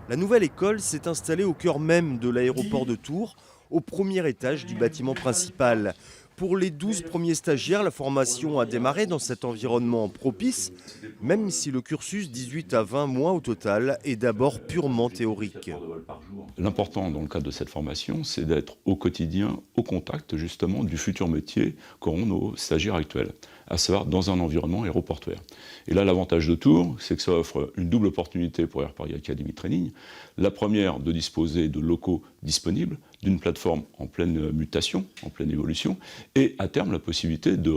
La nouvelle école s'est installée au cœur même de l'aéroport de Tours, au premier étage du bâtiment principal. Pour les 12 premiers stagiaires, la formation a démarré dans cet environnement propice, même si le cursus 18 à 20 mois au total est d'abord purement théorique. L'important dans le cadre de cette formation, c'est d'être au quotidien, au contact justement du futur métier qu'auront nos stagiaires actuels, à savoir dans un environnement aéroportuaire. Et là, l'avantage de Tours, c'est que ça offre une double opportunité pour Air Paris Academy Training. La première, de disposer de locaux disponibles, d'une plateforme en pleine mutation, en pleine évolution, et à terme la possibilité de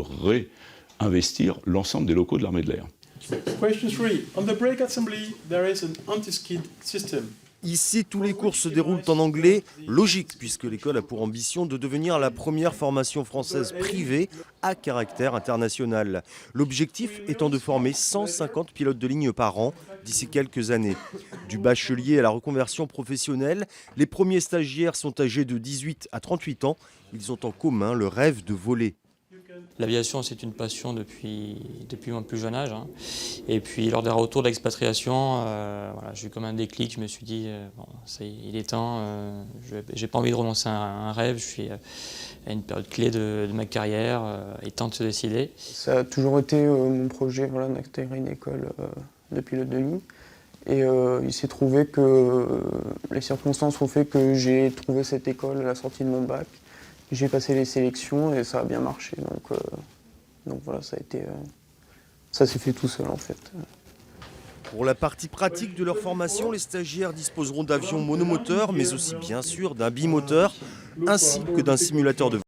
réinvestir l'ensemble des locaux de l'armée de l'air. Question 3. On the brake assembly, there is an anti-skid system. Ici, tous les cours se déroulent en anglais, logique puisque l'école a pour ambition de devenir la première formation française privée à caractère international. L'objectif étant de former 150 pilotes de ligne par an d'ici quelques années. Du bachelier à la reconversion professionnelle, les premiers stagiaires sont âgés de 18 à 38 ans. Ils ont en commun le rêve de voler. L'aviation, c'est une passion depuis mon plus jeune âge. Et puis, lors des retours d'expatriation, j'ai eu comme un déclic. Je me suis dit, bon, il est temps. J'ai pas envie de renoncer à un rêve. Je suis à une période clé de ma carrière. Il est temps de se décider. Ça a toujours été mon projet d'intégrer une école de pilote de ligne. Et il s'est trouvé que les circonstances ont fait que j'ai trouvé cette école à la sortie de mon bac. J'ai passé les sélections et ça a bien marché. Donc voilà, ça s'est fait tout seul en fait. Pour la partie pratique de leur formation, les stagiaires disposeront d'avions monomoteurs, mais aussi bien sûr d'un bimoteur, ainsi que d'un simulateur de vol.